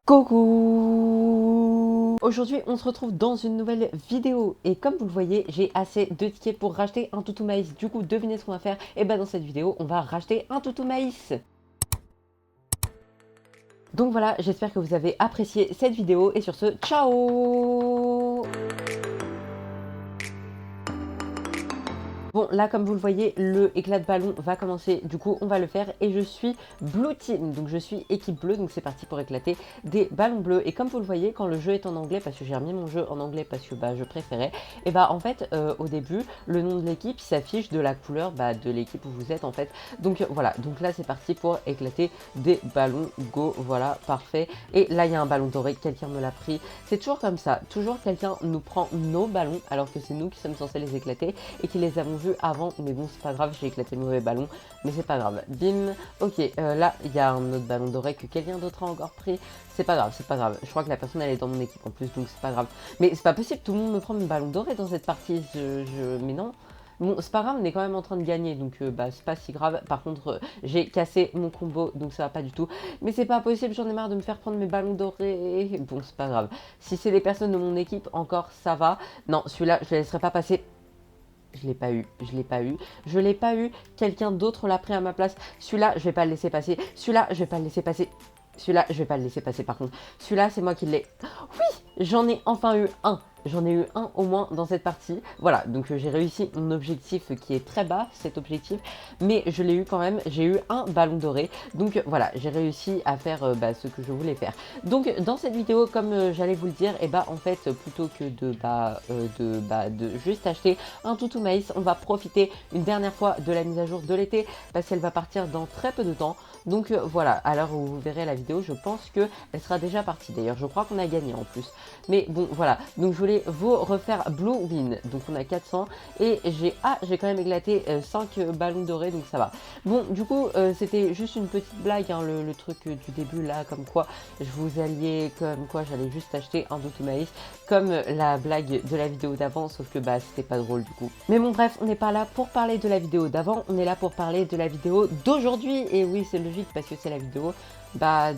Coucou! Aujourd'hui, on se retrouve dans une nouvelle vidéo et comme vous le voyez, j'ai assez de tickets pour racheter un toutou maïs. Du coup, devinez ce qu'on va faire? Et bah dans cette vidéo, on va racheter un toutou maïs. Donc voilà, j'espère que vous avez apprécié cette vidéo et sur ce, ciao! Bon, là, comme vous le voyez, le éclat de ballon va commencer. Du coup, on va le faire. Et je suis Blue Team, donc je suis équipe bleue. Donc c'est parti pour éclater des ballons bleus. Et comme vous le voyez, quand le jeu est en anglais, parce que j'ai remis mon jeu en anglais parce que je préférais, et bah en fait, au début, le nom de l'équipe s'affiche de la couleur de l'équipe où vous êtes en fait. Donc voilà, donc là c'est parti pour éclater des ballons. Go, voilà, parfait. Et là, il y a un ballon doré, quelqu'un me l'a pris. C'est toujours comme ça, toujours quelqu'un nous prend nos ballons alors que c'est nous qui sommes censés les éclater et qui les avons vus avant, mais bon c'est pas grave, j'ai éclaté le mauvais ballon, mais c'est pas grave. Bim, ok, là il y a un autre ballon doré que quelqu'un d'autre a encore pris, c'est pas grave, c'est pas grave. Je crois que la personne elle est dans mon équipe en plus, donc c'est pas grave. Mais c'est pas possible, tout le monde me prend mon ballon doré dans cette partie, mais non. Bon, c'est pas grave, on est quand même en train de gagner, donc c'est pas si grave. Par contre, j'ai cassé mon combo, donc ça va pas du tout. Mais c'est pas possible, j'en ai marre de me faire prendre mes ballons dorés. Bon, c'est pas grave. Si c'est les personnes de mon équipe, encore ça va. Non, celui-là, je ne laisserai pas passer. Je l'ai pas eu, je l'ai pas eu, je l'ai pas eu. Quelqu'un d'autre l'a pris à ma place. Celui-là, je vais pas le laisser passer. Celui-là, je vais pas le laisser passer. Celui-là, je vais pas le laisser passer par contre. Celui-là, c'est moi qui l'ai. Oui, j'en ai enfin eu un. J'en ai eu un au moins dans cette partie. Voilà, donc j'ai réussi mon objectif qui est très bas, cet objectif. Mais je l'ai eu quand même, j'ai eu un ballon doré. Donc voilà, j'ai réussi à faire ce que je voulais faire. Donc dans cette vidéo, comme j'allais vous le dire, et en fait, plutôt que de juste acheter un toutou maïs, on va profiter une dernière fois de la mise à jour de l'été parce qu'elle va partir dans très peu de temps. Donc voilà, à l'heure où vous verrez la vidéo, je pense qu'elle sera déjà partie. D'ailleurs, je crois qu'on a gagné en plus. Mais bon, voilà. Donc je voulais vous refaire Blue Win. Donc on a 400 et j'ai quand même éclaté 5 ballons dorés, donc ça va. Bon, du coup, c'était juste une petite blague, hein, le truc du début là, comme quoi j'allais juste acheter un toutou maïs, comme la blague de la vidéo d'avant, sauf que c'était pas drôle du coup. Mais bon, bref, on n'est pas là pour parler de la vidéo d'avant, on est là pour parler de la vidéo d'aujourd'hui. Et oui, c'est logique parce que c'est la vidéo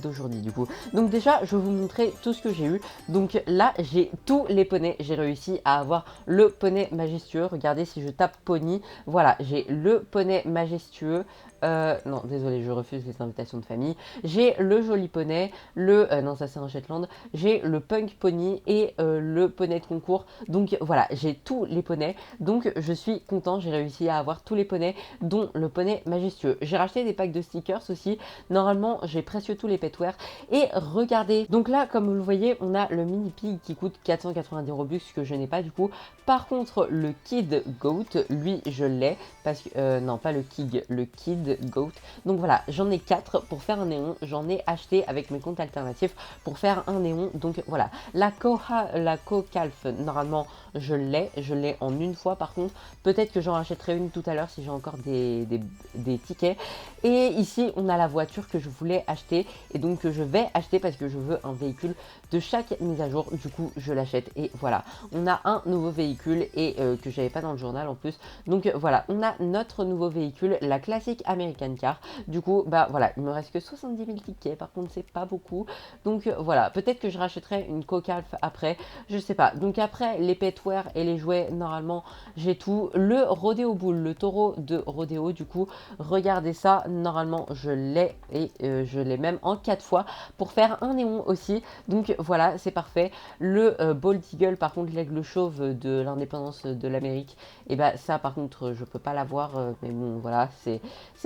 d'aujourd'hui du coup. Donc déjà, je vais vous montrer tout ce que j'ai eu. Donc là, j'ai tous les poneys. J'ai réussi à avoir le poney majestueux. Regardez, si je tape pony, voilà, j'ai le poney majestueux. Non, désolé, je refuse les invitations de famille. J'ai le joli poney, non, ça c'est un Shetland. J'ai le punk pony et le poney de concours. Donc voilà, j'ai tous les poneys. Donc je suis content, j'ai réussi à avoir tous les poneys, dont le poney majestueux. J'ai racheté des packs de stickers aussi. Normalement, j'ai presque tous les petware. Et regardez, donc là, comme vous le voyez, on a le mini pig qui coûte 490 Robux, que je n'ai pas du coup. Par contre, le kid goat, lui, je l'ai. Parce que, non, pas le kid, le kid goat. Donc voilà, j'en ai 4 pour faire un néon. J'en ai acheté avec mes comptes alternatifs pour faire un néon. Donc voilà, la co-calf, normalement, je l'ai en une fois. Par contre, peut-être que j'en rachèterai une tout à l'heure si j'ai encore des tickets. Et ici, on a la voiture que je voulais acheter et donc que je vais acheter parce que je veux un véhicule de chaque mise à jour. Du coup, je l'achète et voilà. On a un nouveau véhicule et que j'avais pas dans le journal en plus. Donc voilà, on a notre nouveau véhicule, la classique American Car. Du coup, voilà, il me reste que 70 000 tickets. Par contre, c'est pas beaucoup. Donc voilà, peut-être que je rachèterai une co-calf après. Je sais pas. Donc après, les petware et les jouets, normalement, j'ai tout. Le rodéo bull, le taureau de rodéo, du coup, regardez ça. Normalement, je l'ai et je l'ai même en 4 fois pour faire un néon aussi. Donc voilà, c'est parfait. Le Bald Eagle, par contre, l'aigle chauve de l'indépendance de l'Amérique, et ça, par contre, je peux pas l'avoir. Mais bon, voilà, c'est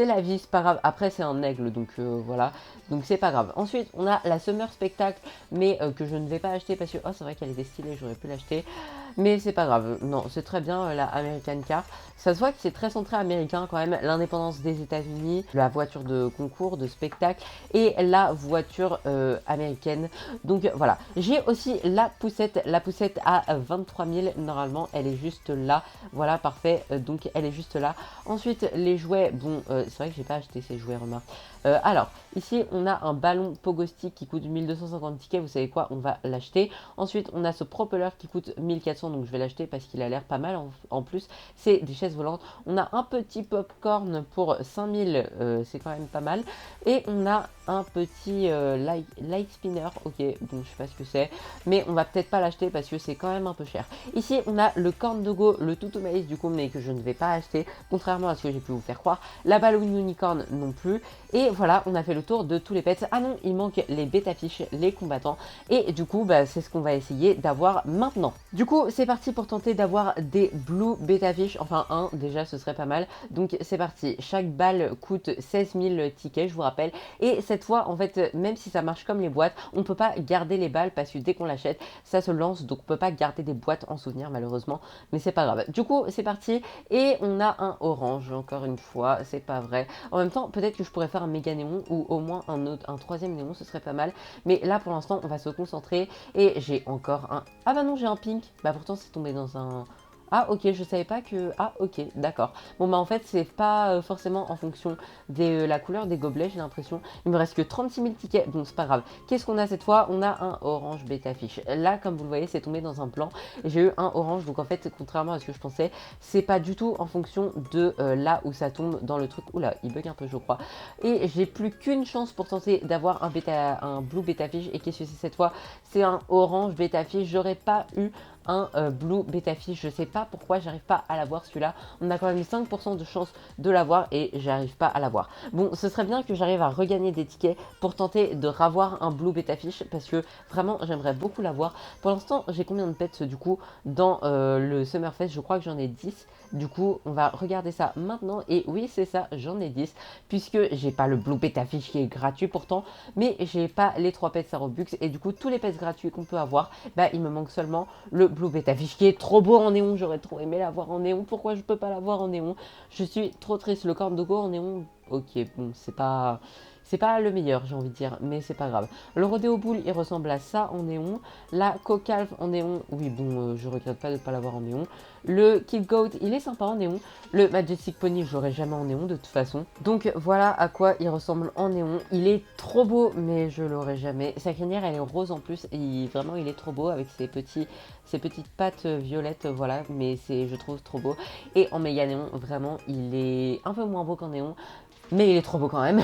la vie, c'est pas grave. Après, c'est un aigle, donc voilà. Donc c'est pas grave. Ensuite, on a la Summer Spectacle, mais que je ne vais pas acheter parce que, oh, c'est vrai qu'elle était stylée, j'aurais pu l'acheter. Mais c'est pas grave, non, c'est très bien la American Car. Ça se voit que c'est très centré américain quand même, l'indépendance des États-Unis, la voiture de concours, de spectacle et la voiture américaine. Donc voilà, j'ai aussi la poussette à 23 000, normalement elle est juste là, voilà parfait, donc elle est juste là. Ensuite les jouets, bon c'est vrai que j'ai pas acheté ces jouets, remarque. Alors, ici, on a un ballon Pogostic qui coûte 1250 tickets. Vous savez quoi? On va l'acheter. Ensuite, on a ce propeller qui coûte 1400. Donc, je vais l'acheter parce qu'il a l'air pas mal. En plus, c'est des chaises volantes. On a un petit popcorn pour 5000. C'est quand même pas mal. Et on a un petit light spinner. Ok, donc je sais pas ce que c'est. Mais on va peut-être pas l'acheter parce que c'est quand même un peu cher. Ici, on a le corn dogo, le tout au maïs du coup, mais que je ne vais pas acheter. Contrairement à ce que j'ai pu vous faire croire. La balloon unicorn non plus. Et voilà, on a fait le tour de tous les pets. Ah non, il manque les bêta fiches, les combattants. Et du coup, bah, c'est ce qu'on va essayer d'avoir maintenant. Du coup, c'est parti pour tenter d'avoir des blue bêta fiches. Enfin, un, déjà, ce serait pas mal. Donc, c'est parti. Chaque balle coûte 16 000 tickets, je vous rappelle. Et cette fois, en fait, même si ça marche comme les boîtes, on ne peut pas garder les balles parce que dès qu'on l'achète, ça se lance. Donc, on ne peut pas garder des boîtes en souvenir, malheureusement. Mais c'est pas grave. Du coup, c'est parti. Et on a un orange, encore une fois. C'est pas vrai. En même temps, peut-être que je pourrais faire un méga néon ou au moins un troisième néon, ce serait pas mal. Mais là, pour l'instant, on va se concentrer. Et j'ai encore un... Ah bah non, j'ai un pink. Bah pourtant, c'est tombé dans un... Ah ok, je savais pas que... Ah ok, d'accord. Bon bah en fait c'est pas forcément en fonction de la couleur des gobelets, j'ai l'impression. Il me reste que 36 000 tickets, bon c'est pas grave. Qu'est-ce qu'on a cette fois? On a un orange bêta fiche. Là comme vous le voyez c'est tombé dans un blanc. J'ai eu un orange, donc en fait contrairement à ce que je pensais, c'est pas du tout en fonction de là où ça tombe dans le truc. Oula, il bug un peu je crois. Et j'ai plus qu'une chance pour tenter d'avoir un blue bêta fiche. Et qu'est-ce que c'est cette fois? C'est un orange bêta fiche. J'aurais pas eu un blue bêta fiche, je sais pas pourquoi j'arrive pas à l'avoir celui-là, on a quand même 5% de chance de l'avoir et j'arrive pas à l'avoir. Bon, ce serait bien que j'arrive à regagner des tickets pour tenter de ravoir un blue bêta fiche parce que vraiment j'aimerais beaucoup l'avoir. Pour l'instant j'ai combien de pets du coup dans le Summerfest? Je crois que j'en ai 10. Du coup, on va regarder ça maintenant. Et oui, c'est ça, j'en ai 10. Puisque j'ai pas le blue bêta fiche qui est gratuit pourtant. Mais j'ai pas les 3 pets à Robux. Et du coup, tous les pets gratuits qu'on peut avoir, bah il me manque seulement le blue bêta fiche qui est trop beau en néon. J'aurais trop aimé l'avoir en néon. Pourquoi je peux pas l'avoir en néon? Je suis trop triste. Le corn dogo en néon, ok, bon, c'est pas... C'est pas le meilleur, j'ai envie de dire, mais c'est pas grave. Le Rodeo Bull, il ressemble à ça en néon. La Cocalf en néon, oui, bon, je regrette pas de ne pas l'avoir en néon. Le Kill Goat, il est sympa en néon. Le Majestic Pony, je l'aurai jamais en néon de toute façon. Donc voilà à quoi il ressemble en néon. Il est trop beau, mais je l'aurai jamais. Sa crinière, elle est rose en plus. Et vraiment, il est trop beau avec ses petites pattes violettes, voilà. Mais je trouve trop beau. Et en méga néon, vraiment, il est un peu moins beau qu'en néon. Mais il est trop beau quand même,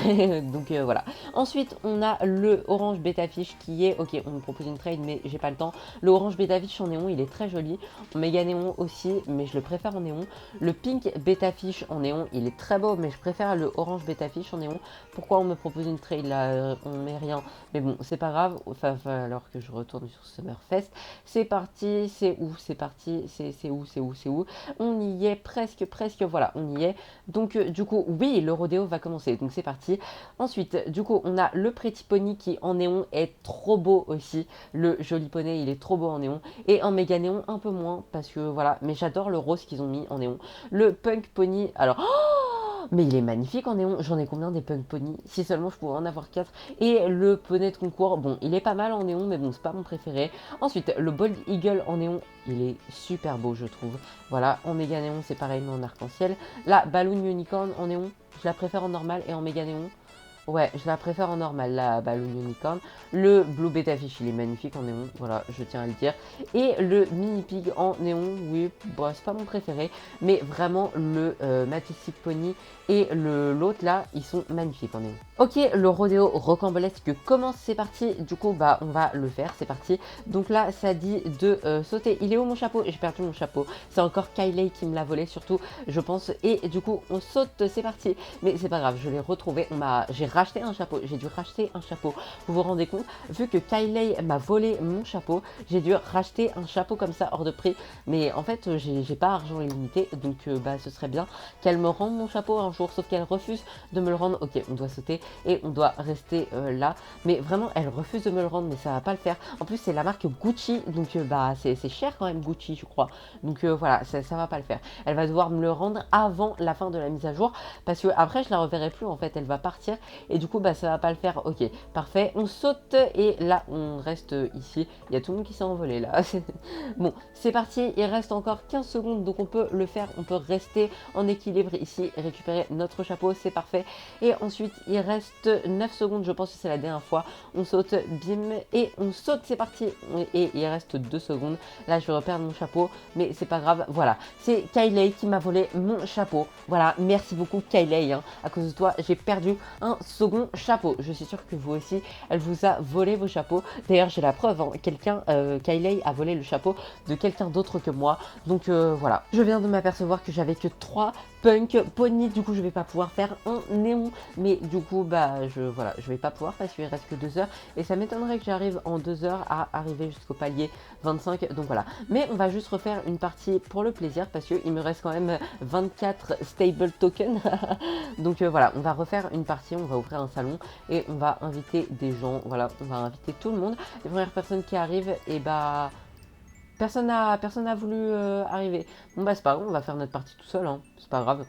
donc voilà. Ensuite, on a le orange bêta fiche qui est, ok, on me propose une trade, mais j'ai pas le temps. Le orange bêta fiche en néon, il est très joli. En méga néon aussi, mais je le préfère en néon. Le pink bêta fiche en néon, il est très beau, mais je préfère le orange bêta fiche en néon. Pourquoi on me propose une trade là? On met rien, mais bon, c'est pas grave. Enfin, alors que je retourne sur Summerfest. C'est parti, c'est où? C'est parti, c'est où? On y est presque, voilà, on y est. Donc du coup, oui, le rodéo va commencer, donc c'est parti. Ensuite, du coup, on a le Pretty Pony qui en néon est trop beau aussi. Le joli poney, il est trop beau en néon. Et en méga néon, un peu moins, parce que voilà, mais j'adore le rose qu'ils ont mis en néon. Le Punk Pony, alors... Oh, mais il est magnifique en néon. J'en ai combien des Punk Pony? Si seulement je pouvais en avoir 4. Et le poney de concours, bon, il est pas mal en néon, mais bon, c'est pas mon préféré. Ensuite, le Bold Eagle en néon, il est super beau, je trouve. Voilà, en méga néon, c'est pareil, mais en arc-en-ciel. La Balloon Unicorn en néon, je la préfère en normal et en méga néon. Ouais, je la préfère en normal, la Balloon Unicorn. Le Blue Beta Fish, il est magnifique en néon, voilà, je tiens à le dire. Et le Mini Pig en néon, oui, bon, c'est pas mon préféré, mais vraiment le Majestic Pony et l'autre là, ils sont magnifiques en néon. Ok, le rodéo rocambolesque commence, c'est parti. Du coup, bah, on va le faire, c'est parti. Donc là, ça dit de sauter. Il est où mon chapeau? J'ai perdu mon chapeau. C'est encore Kylie qui me l'a volé, surtout, je pense. Et du coup, on saute, c'est parti. Mais c'est pas grave, je l'ai retrouvé. J'ai racheté un chapeau. J'ai dû racheter un chapeau. Vous vous rendez compte? Vu que Kylie m'a volé mon chapeau, j'ai dû racheter un chapeau comme ça hors de prix. Mais en fait, j'ai pas argent illimité. Donc, bah, ce serait bien qu'elle me rende mon chapeau un jour. Sauf qu'elle refuse de me le rendre. Ok, on doit sauter. Et on doit rester là. Mais vraiment, elle refuse de me le rendre, mais ça va pas le faire. En plus, c'est la marque Gucci, donc bah c'est cher quand même Gucci, je crois. Donc voilà, ça va pas le faire. Elle va devoir me le rendre avant la fin de la mise à jour, parce que après je la reverrai plus en fait. Elle va partir et du coup bah ça va pas le faire. Ok, parfait, on saute et là on reste ici. Il y a tout le monde qui s'est envolé là. Bon, c'est parti, il reste encore 15 secondes, donc on peut le faire, on peut rester en équilibre ici et récupérer notre chapeau, c'est parfait. Et ensuite, il reste 9 secondes, je pense que c'est la dernière fois. On saute, bim, et on saute, c'est parti. Et il reste 2 secondes. Là, je vais reperdre mon chapeau, mais c'est pas grave. Voilà, c'est Kylie qui m'a volé mon chapeau. Voilà, merci beaucoup Kylie, hein. À cause de toi, j'ai perdu un second chapeau. Je suis sûre que vous aussi, elle vous a volé vos chapeaux. D'ailleurs, j'ai la preuve, hein. Kylie a volé le chapeau de quelqu'un d'autre que moi. Donc voilà, je viens de m'apercevoir que j'avais que 3 punk pony, du coup je vais pas pouvoir faire un néon, mais du coup bah je vais pas pouvoir parce qu'il reste que 2 heures et ça m'étonnerait que j'arrive en 2 heures à arriver jusqu'au palier 25, donc voilà. Mais on va juste refaire une partie pour le plaisir parce qu'il me reste quand même 24 stable tokens. Donc voilà, on va refaire une partie, on va ouvrir un salon et on va inviter des gens, voilà, on va inviter tout le monde. Les premières personnes qui arrivent, et bah personne n'a voulu arriver. Bon bah c'est pas grave, on va faire notre partie tout seul, hein. C'est pas grave.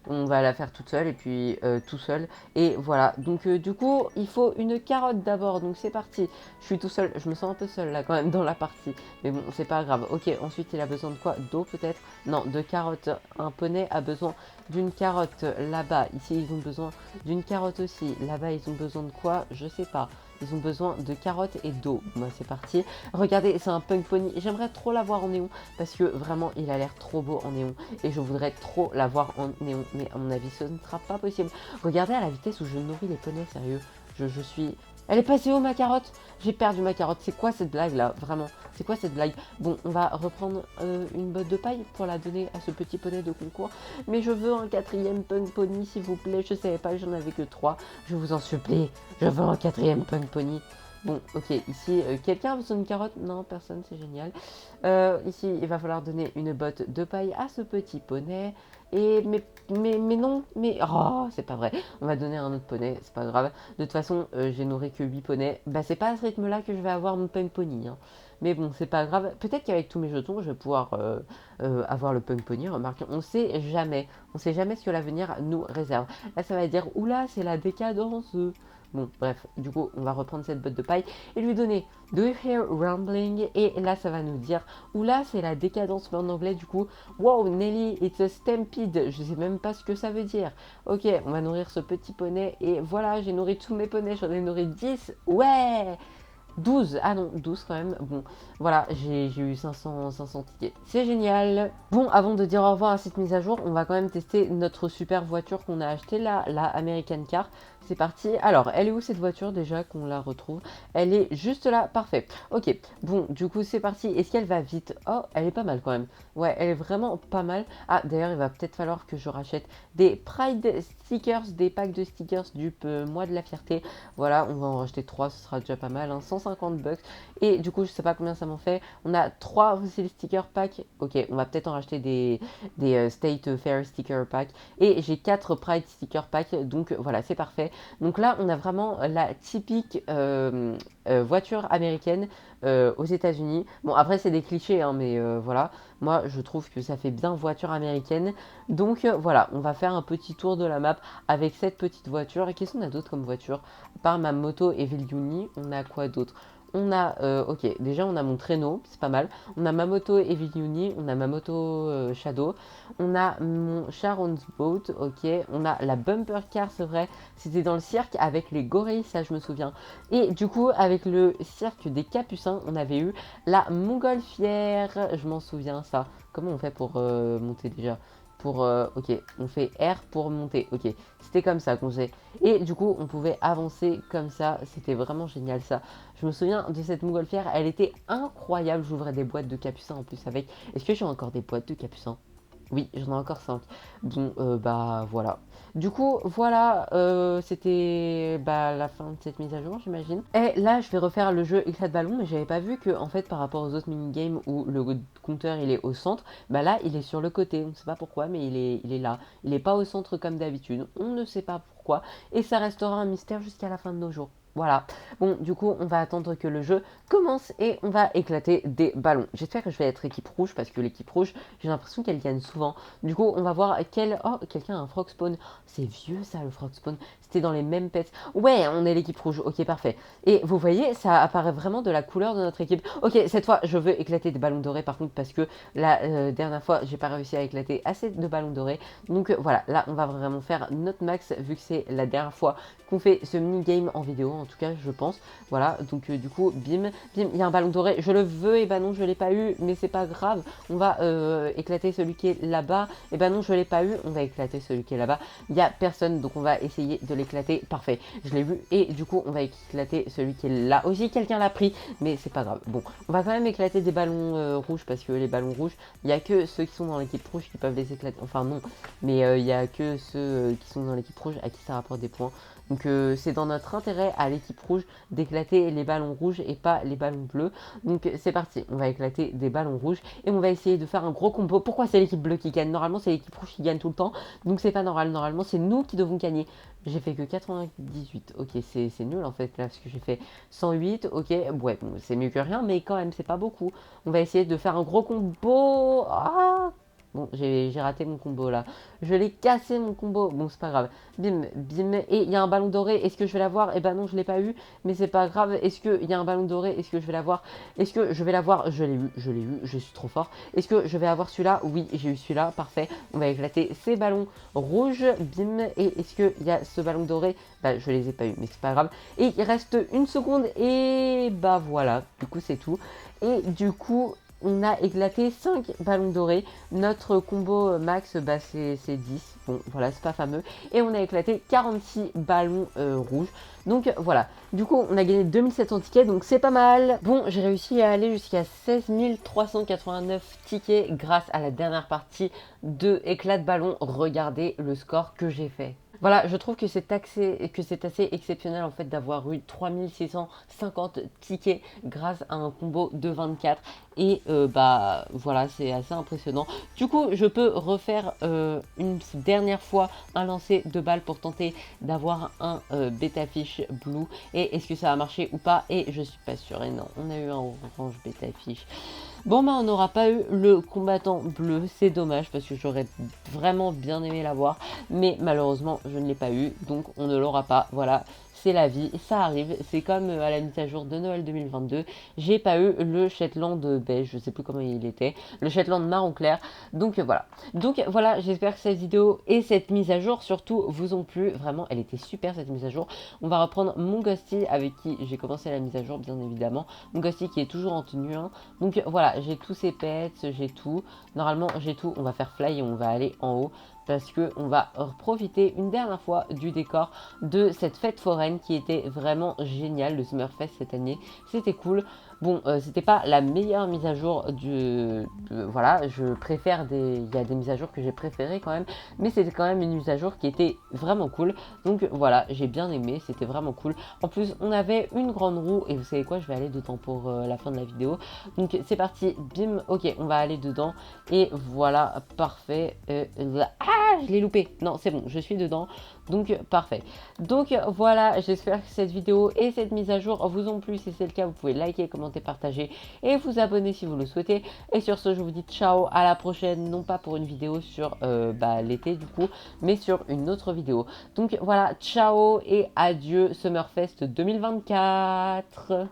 On va la faire toute seule et puis tout seul. Et voilà, donc du coup, il faut une carotte d'abord. Donc c'est parti. Je suis tout seul, je me sens un peu seul là quand même dans la partie. Mais bon, c'est pas grave. Ok, ensuite il a besoin de quoi? D'eau peut-être? Non, de carottes. Un poney a besoin d'une carotte là-bas. Ici, ils ont besoin d'une carotte aussi. Là-bas, ils ont besoin de quoi? Je sais pas. Ils ont besoin de carottes et d'eau. Moi, c'est parti. Regardez, c'est un punk pony. J'aimerais trop l'avoir en néon parce que vraiment, il a l'air trop beau en néon. Et je voudrais trop l'avoir en néon. Mais à mon avis, ce ne sera pas possible. Regardez à la vitesse où je nourris les poneys, sérieux. Je suis... Elle est passée où ma carotte? J'ai perdu ma carotte. C'est quoi cette blague là? Vraiment, c'est quoi cette blague? Bon, on va reprendre une botte de paille pour la donner à ce petit poney de concours. Mais je veux un 4e punk pony, s'il vous plaît. Je savais pas que j'en avais que 3. Je vous en supplie. Je veux un 4e punk pony. Bon, ok, ici, quelqu'un a besoin d'une carotte? Non, personne, c'est génial. Ici, il va falloir donner une botte de paille à ce petit poney. Et mais non, mais oh, c'est pas vrai. On va donner un autre poney, c'est pas grave. De toute façon, j'ai nourri que 8 poneys. Bah, c'est pas à ce rythme-là que je vais avoir mon punk pony, hein. Mais bon, c'est pas grave. Peut-être qu'avec tous mes jetons, je vais pouvoir avoir le punk pony. Remarque, on sait jamais. On sait jamais ce que l'avenir nous réserve. Là, ça va dire, oula, c'est la décadence. Bon, bref, du coup, on va reprendre cette botte de paille et lui donner Do you hear rumbling? Et là, ça va nous dire, oula, c'est la décadence, mais en anglais, du coup, wow, Nelly, it's a stampede. Je sais même pas ce que ça veut dire. Ok, on va nourrir ce petit poney et voilà, j'ai nourri tous mes poneys, j'en ai nourri 10. Ouais! 12, ah non, 12 quand même. Bon, voilà, j'ai eu 500 tickets. C'est génial. Bon, avant de dire au revoir à cette mise à jour, on va quand même tester notre super voiture qu'on a achetée là, la American Car. C'est parti. Alors, elle est où cette voiture déjà qu'on la retrouve? Elle est juste là, parfait. Ok, bon, du coup, c'est parti. Est-ce qu'elle va vite? Oh, elle est pas mal quand même. Ouais, elle est vraiment pas mal. Ah, d'ailleurs, il va peut-être falloir que je rachète des Pride stickers, des packs de stickers du mois de la fierté. Voilà, on va en racheter 3, ce sera déjà pas mal, hein, 150 bucks. Et du coup, je sais pas combien ça m'en fait. On a 3 aussi les stickers pack. Ok, on va peut-être en racheter des State Fair sticker pack. Et j'ai 4 Pride sticker pack, donc voilà, c'est parfait. Donc là, on a vraiment la typique voiture américaine aux États-Unis. Bon, après, c'est des clichés, hein, mais voilà. Moi, je trouve que ça fait bien voiture américaine. Donc voilà, on va faire un petit tour de la map avec cette petite voiture. Et qu'est-ce qu'on a d'autre comme voiture? Par ma moto Evil, on a quoi d'autre? On a, ok, déjà on a mon traîneau, c'est pas mal. On a ma moto Evil, on a ma moto Shadow. On a mon Sharon's Boat, ok. On a la bumper car, c'est vrai. C'était dans le cirque avec les gorilles, ça je me souviens. Et du coup, avec le cirque des Capucins, on avait eu la montgolfière, je m'en souviens ça. Comment on fait pour monter déjà? Ok, on fait R pour monter, ok. C'était comme ça qu'on faisait. Et du coup, on pouvait avancer comme ça. C'était vraiment génial ça. Je me souviens de cette montgolfière, elle était incroyable. J'ouvrais des boîtes de capucins en plus avec. Est-ce que j'ai encore des boîtes de capucins? Oui, j'en ai encore 5. Donc, bah voilà. Du coup, voilà, c'était bah, la fin de cette mise à jour, j'imagine. Et là, je vais refaire le jeu éclat de ballon, mais j'avais pas vu que, en fait, par rapport aux autres minigames où le compteur il est au centre, bah là, il est sur le côté. On ne sait pas pourquoi, mais il est là. Il n'est pas au centre comme d'habitude. On ne sait pas pourquoi. Et ça restera un mystère jusqu'à la fin de nos jours. Voilà. Bon, du coup, on va attendre que le jeu commence et on va éclater des ballons. J'espère que je vais être équipe rouge parce que l'équipe rouge, j'ai l'impression qu'elle gagne souvent. Du coup, on va voir quel... Oh, quelqu'un a un frog spawn. C'est vieux ça, le frog spawn. C'était dans les mêmes pets. Ouais, on est l'équipe rouge. Ok, parfait. Et vous voyez, ça apparaît vraiment de la couleur de notre équipe. Ok, cette fois, je veux éclater des ballons dorés par contre parce que la dernière fois, j'ai pas réussi à éclater assez de ballons dorés. Donc voilà, là, on va vraiment faire notre max vu que c'est la dernière fois qu'on fait ce mini-game en vidéo, en tout cas je pense. Voilà, donc du coup, bim, bim, il y a un ballon doré, je le veux, et bah non, je l'ai pas eu, mais c'est pas grave, on va éclater celui qui est là-bas, et bah non, je l'ai pas eu, on va éclater celui qui est là-bas, il y a personne, donc on va essayer de l'éclater, parfait, je l'ai vu, et du coup, on va éclater celui qui est là aussi, quelqu'un l'a pris, mais c'est pas grave. Bon, on va quand même éclater des ballons rouges, parce que les ballons rouges, il y a que ceux qui sont dans l'équipe rouge qui peuvent les éclater, enfin non, mais il y a que ceux qui sont dans l'équipe rouge à qui ça rapporte des points. Donc c'est dans notre intérêt à l'équipe rouge d'éclater les ballons rouges et pas les ballons bleus. Donc c'est parti, on va éclater des ballons rouges et on va essayer de faire un gros combo. Pourquoi c'est l'équipe bleue qui gagne? Normalement c'est l'équipe rouge qui gagne tout le temps, donc c'est pas normal. Normalement c'est nous qui devons gagner. J'ai fait que 98, ok c'est nul en fait là parce que j'ai fait 108, ok ouais bon, c'est mieux que rien mais quand même c'est pas beaucoup. On va essayer de faire un gros combo. Ah bon, j'ai raté mon combo là. Je l'ai cassé mon combo. Bon, c'est pas grave. Bim, bim. Et il y a un ballon doré. Est-ce que je vais l'avoir? Eh ben non, je l'ai pas eu. Mais c'est pas grave. Est-ce qu'il y a un ballon doré? Est-ce que je vais l'avoir? Est-ce que je vais l'avoir? Je l'ai eu. Je l'ai eu. Je suis trop fort. Est-ce que je vais avoir celui-là? Oui, j'ai eu celui-là. Parfait. On va éclater ces ballons rouges. Bim. Et est-ce qu'il y a ce ballon doré? Bah, je les ai pas eu. Mais c'est pas grave. Et il reste une seconde. Et bah voilà. Du coup, c'est tout. Et du coup, on a éclaté 5 ballons dorés. Notre combo max, bah, c'est 10. Bon, voilà, c'est pas fameux. Et on a éclaté 46 ballons rouges. Donc voilà. Du coup, on a gagné 2700 tickets, donc c'est pas mal. Bon, j'ai réussi à aller jusqu'à 16 389 tickets grâce à la dernière partie de éclat de ballon. Regardez le score que j'ai fait. Voilà, je trouve que c'est assez exceptionnel en fait d'avoir eu 3650 tickets grâce à un combo de 24 et bah voilà, c'est assez impressionnant. Du coup, je peux refaire une dernière fois un lancer de balle pour tenter d'avoir un bêta fiche blue et est-ce que ça a marché ou pas et je suis pas sûre et non, on a eu un orange bêta fiche. Bon bah on n'aura pas eu le combattant bleu, c'est dommage parce que j'aurais vraiment bien aimé l'avoir, mais malheureusement je ne l'ai pas eu, donc on ne l'aura pas, voilà. C'est la vie, ça arrive, c'est comme à la mise à jour de Noël 2022, j'ai pas eu le Shetland beige, je sais plus comment il était, le Shetland marron clair, donc voilà. Donc voilà, j'espère que cette vidéo et cette mise à jour surtout vous ont plu, vraiment elle était super cette mise à jour. On va reprendre mon Ghosty avec qui j'ai commencé la mise à jour bien évidemment, mon Ghosty qui est toujours en tenue 1, donc voilà, j'ai tous ces pets, j'ai tout, normalement j'ai tout, on va faire fly et on va aller en haut parce que on va profiter une dernière fois du décor de cette fête foraine qui était vraiment géniale, le Summerfest cette année, c'était cool. Bon, c'était pas la meilleure mise à jour voilà, je préfère il y a des mises à jour que j'ai préférées quand même, mais c'était quand même une mise à jour qui était vraiment cool. Donc voilà, j'ai bien aimé, c'était vraiment cool. En plus, on avait une grande roue et vous savez quoi, je vais aller dedans pour la fin de la vidéo. Donc c'est parti, bim, ok, on va aller dedans et voilà, parfait. Ah, je l'ai loupé. Non, c'est bon, je suis dedans. Donc parfait. Donc voilà, j'espère que cette vidéo et cette mise à jour vous ont plu. Si c'est le cas, vous pouvez liker, commenter, partager et vous abonner si vous le souhaitez. Et sur ce, je vous dis ciao, à la prochaine, non pas pour une vidéo sur l'été du coup, mais sur une autre vidéo. Donc voilà, ciao et adieu Summerfest 2024.